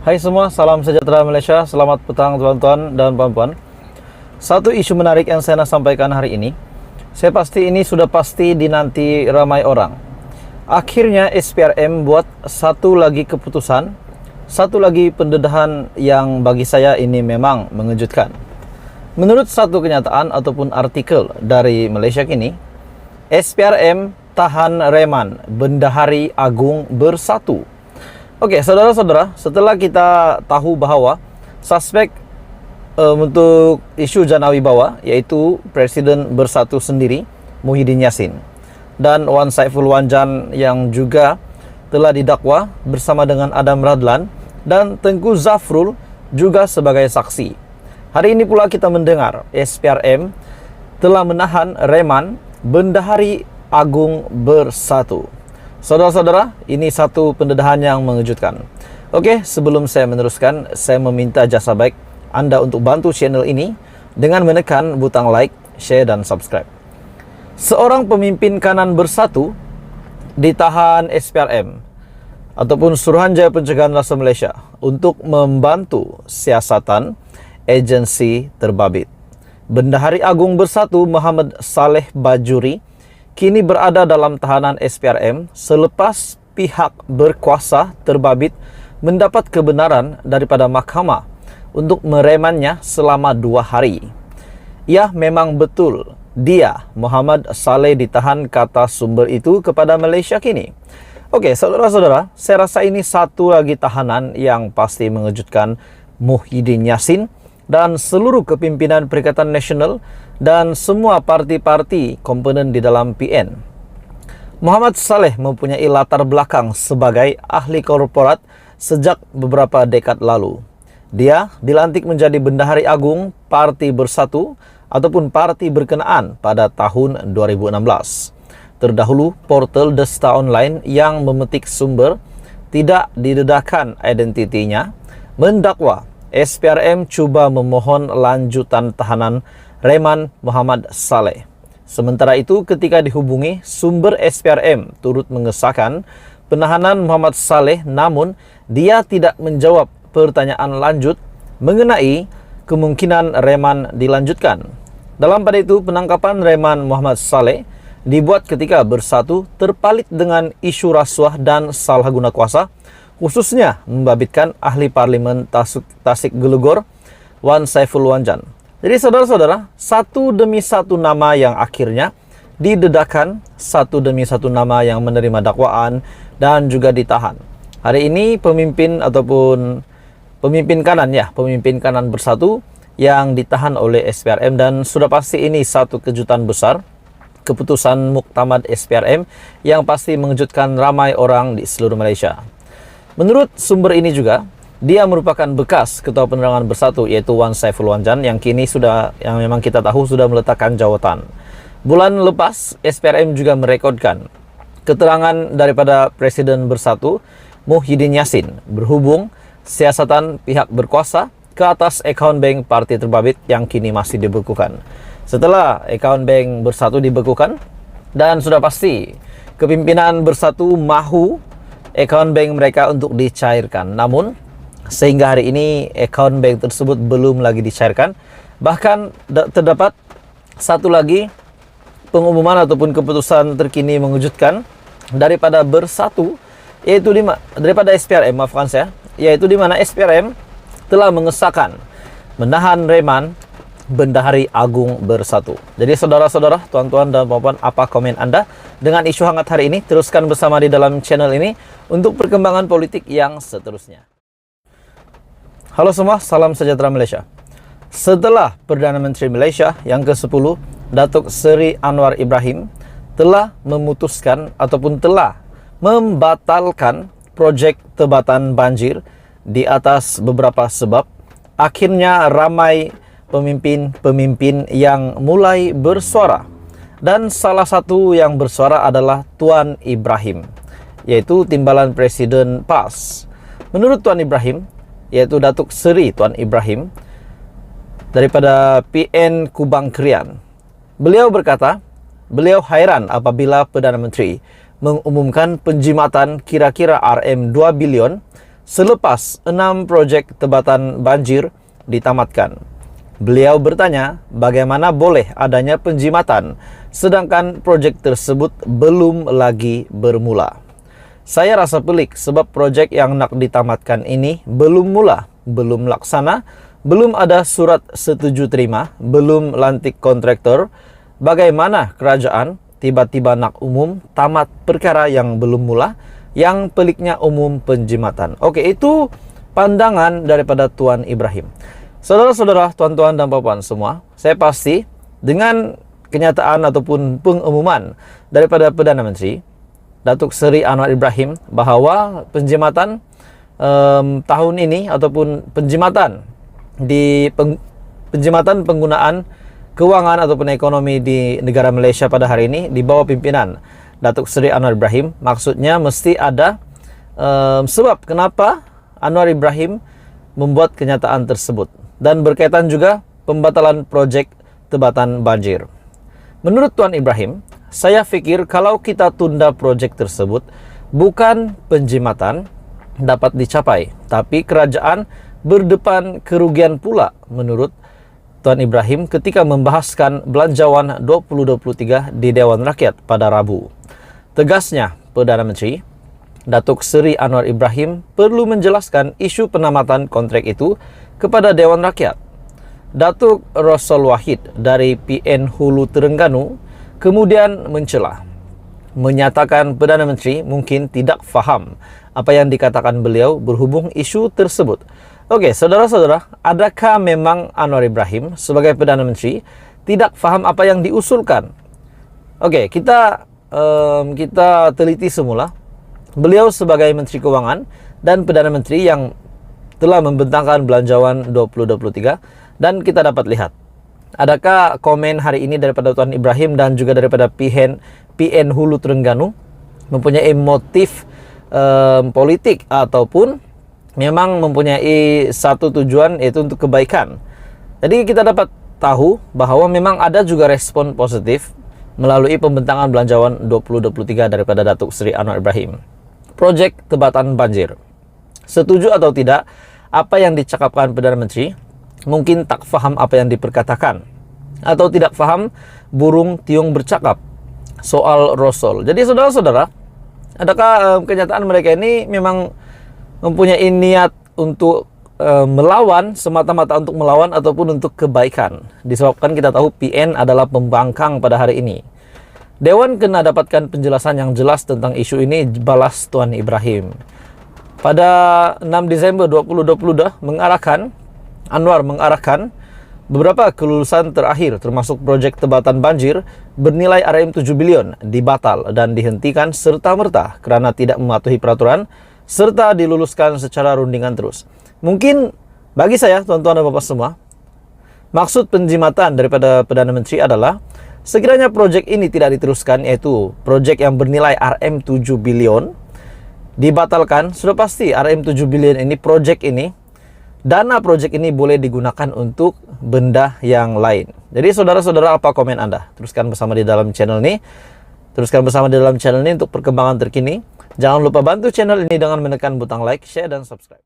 Hai semua, salam sejahtera Malaysia. Selamat petang tuan-tuan dan puan-puan. Satu isu menarik yang saya nak sampaikan hari ini, saya pasti ini sudah pasti dinanti ramai orang. Akhirnya SPRM buat satu lagi keputusan, satu lagi pendedahan yang bagi saya ini memang mengejutkan. Menurut satu kenyataan ataupun artikel dari Malaysia Kini, SPRM tahan reman Bendahari Agung Bersatu. Okey, saudara-saudara, setelah kita tahu bahawa suspek untuk isu Jana Wibawa iaitu Presiden Bersatu sendiri, Muhyiddin Yassin, dan Wan Saiful Wanjan yang juga telah didakwa bersama dengan Adam Radlan dan Tengku Zafrul juga sebagai saksi. Hari ini pula kita mendengar SPRM telah menahan reman Bendahari Agung Bersatu. Saudara-saudara, ini satu pendedahan yang mengejutkan. Okey, sebelum saya meneruskan, saya meminta jasa baik anda untuk bantu channel ini dengan menekan butang like, share dan subscribe. Seorang pemimpin kanan bersatu ditahan SPRM ataupun Suruhanjaya Pencegahan Rasa Malaysia untuk membantu siasatan agensi terbabit. Bendahari Agung Bersatu Muhammad Saleh Bajuri kini berada dalam tahanan SPRM selepas pihak berkuasa terbabit mendapat kebenaran daripada mahkamah untuk meremannya selama 2 hari. Ya, memang betul dia, Muhammad Saleh, ditahan, kata sumber itu kepada Malaysia Kini. Okey, saudara-saudara, saya rasa ini satu lagi tahanan yang pasti mengejutkan Muhyiddin Yassin dan seluruh kepimpinan Perikatan Nasional dan semua parti-parti komponen di dalam PN. Muhammad Saleh mempunyai latar belakang sebagai ahli korporat sejak beberapa dekad lalu. Dia dilantik menjadi Bendahari Agung Parti Bersatu ataupun parti berkenaan pada tahun 2016. Terdahulu, portal Desta Online yang memetik sumber tidak didedahkan identitinya mendakwa SPRM cuba memohon lanjutan tahanan reman Muhammad Saleh. Sementara itu, ketika dihubungi, sumber SPRM turut mengesahkan penahanan Muhammad Saleh, namun dia tidak menjawab pertanyaan lanjut mengenai kemungkinan reman dilanjutkan. Dalam pada itu, penangkapan reman Muhammad Saleh dibuat ketika Bersatu terpalit dengan isu rasuah dan salah guna kuasa, khususnya membabitkan ahli parlimen Tasik Gelugor, Wan Saiful Wanjan. Jadi saudara-saudara, satu demi satu nama yang akhirnya didedahkan, satu demi satu nama yang menerima dakwaan dan juga ditahan. Hari ini pemimpin ataupun pemimpin kanan Bersatu yang ditahan oleh SPRM, dan sudah pasti ini satu kejutan besar, keputusan Muktamad SPRM yang pasti mengejutkan ramai orang di seluruh Malaysia. Menurut sumber ini juga, dia merupakan bekas Ketua Penerangan Bersatu yaitu Wan Saiful Wanjan yang kini yang memang kita tahu sudah meletakkan jawatan. Bulan lepas, SPRM juga merekodkan keterangan daripada Presiden Bersatu Muhyiddin Yassin berhubung siasatan pihak berkuasa ke atas akaun bank parti terbabit yang kini masih dibekukan. Setelah akaun bank Bersatu dibekukan, dan sudah pasti kepimpinan Bersatu mahu akaun bank mereka untuk dicairkan. Namun, sehingga hari ini akaun bank tersebut belum lagi dicairkan. Bahkan terdapat satu lagi pengumuman ataupun keputusan terkini mengejutkan daripada Bersatu, yaitu daripada SPRM, maafkan saya, yaitu di mana SPRM telah mengesahkan menahan reman Bendahari Agung Bersatu. Jadi saudara-saudara, tuan-tuan dan puan-puan, apa komen anda dengan isu hangat hari ini? Teruskan bersama di dalam channel ini untuk perkembangan politik yang seterusnya. Halo semua, salam sejahtera Malaysia. Setelah Perdana Menteri Malaysia yang ke-10, Datuk Seri Anwar Ibrahim telah memutuskan ataupun telah membatalkan projek tebatan banjir di atas beberapa sebab, akhirnya ramai pemimpin-pemimpin yang mulai bersuara. Dan salah satu yang bersuara adalah Tuan Ibrahim, yaitu Timbalan Presiden PAS. Menurut Tuan Ibrahim, yaitu Datuk Seri Tuan Ibrahim daripada PN Kubang Krian, beliau berkata, beliau hairan apabila Perdana Menteri mengumumkan penjimatan kira-kira RM2 bilion selepas 6 proyek tebatan banjir ditamatkan. Beliau bertanya bagaimana boleh adanya penjimatan sedangkan proyek tersebut belum lagi bermula. Saya rasa pelik sebab proyek yang nak ditamatkan ini belum mula, belum laksana, belum ada surat setuju terima, belum lantik kontraktor. Bagaimana kerajaan tiba-tiba nak umum tamat perkara yang belum mula? Yang peliknya umum penjimatan. Oke, itu pandangan daripada Tuan Ibrahim. Saudara-saudara, tuan-tuan dan puan-puan semua, saya pasti dengan kenyataan ataupun pengumuman daripada Perdana Menteri Datuk Seri Anwar Ibrahim bahawa penjimatan tahun ini ataupun penjimatan penggunaan kewangan ataupun ekonomi di negara Malaysia pada hari ini di bawah pimpinan Datuk Seri Anwar Ibrahim, maksudnya mesti ada sebab kenapa Anwar Ibrahim membuat kenyataan tersebut, dan berkaitan juga pembatalan projek tebatan banjir. Menurut Tuan Ibrahim, saya fikir kalau kita tunda projek tersebut, bukan penjimatan dapat dicapai, tapi kerajaan berdepan kerugian pula, menurut Tuan Ibrahim ketika membahaskan Belanjawan 2023 di Dewan Rakyat pada Rabu. Tegasnya, Perdana Menteri Datuk Seri Anwar Ibrahim perlu menjelaskan isu penamatan kontrak itu kepada Dewan Rakyat. Datuk Rosol Wahid dari PN Hulu Terengganu kemudian mencela, menyatakan Perdana Menteri mungkin tidak faham apa yang dikatakan beliau berhubung isu tersebut. Oke, saudara-saudara, adakah memang Anwar Ibrahim sebagai Perdana Menteri tidak faham apa yang diusulkan? Oke, kita teliti semula. Beliau sebagai Menteri Keuangan dan Perdana Menteri yang telah membentangkan Belanjawan 2023, dan kita dapat lihat adakah komen hari ini daripada Tuan Ibrahim dan juga daripada PN Hulu Terengganu mempunyai motif politik ataupun memang mempunyai satu tujuan, yaitu untuk kebaikan. Jadi kita dapat tahu bahawa memang ada juga respon positif melalui pembentangan Belanjawan 2023 daripada Datuk Seri Anwar Ibrahim. Projek tebatan banjir, setuju atau tidak apa yang dicakapkan Perdana Menteri, mungkin tak faham apa yang diperkatakan atau tidak faham burung tiung bercakap soal Rosol. Jadi saudara-saudara, adakah kenyataan mereka ini memang mempunyai niat untuk melawan, semata-mata untuk melawan ataupun untuk kebaikan? Disebabkan kita tahu PN adalah pembangkang pada hari ini. Dewan kena dapatkan penjelasan yang jelas tentang isu ini, balas Tuan Ibrahim. Pada 6 Desember 2020 Anwar mengarahkan beberapa kelulusan terakhir termasuk projek tebatan banjir bernilai RM7 bilion dibatal dan dihentikan serta-merta kerana tidak mematuhi peraturan serta diluluskan secara rundingan terus. Mungkin bagi saya, tuan-tuan dan bapak semua, maksud penjimatan daripada Perdana Menteri adalah sekiranya projek ini tidak diteruskan, yaitu projek yang bernilai RM7 bilion dibatalkan, sudah pasti RM7 bilion ini, dana projek ini boleh digunakan untuk benda yang lain. Jadi saudara-saudara, apa komen Anda? Teruskan bersama di dalam channel ini. Untuk perkembangan terkini. Jangan lupa bantu channel ini dengan menekan butang like, share, dan subscribe.